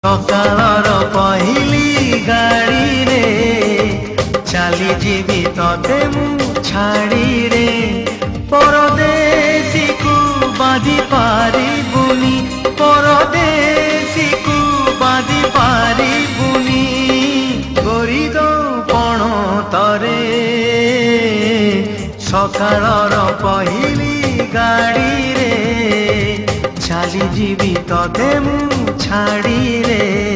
सकाळर पहिली गाड़ी रे चली जीवी तते मु छाड़ी रे परदेसी को बांधी पारिबुनी परदेसी को बांधी पारिबुनी गोरी दो पण तरे सकाळर पहिली गाड़ी रे चली जीवी तते मु छाड़ी रे।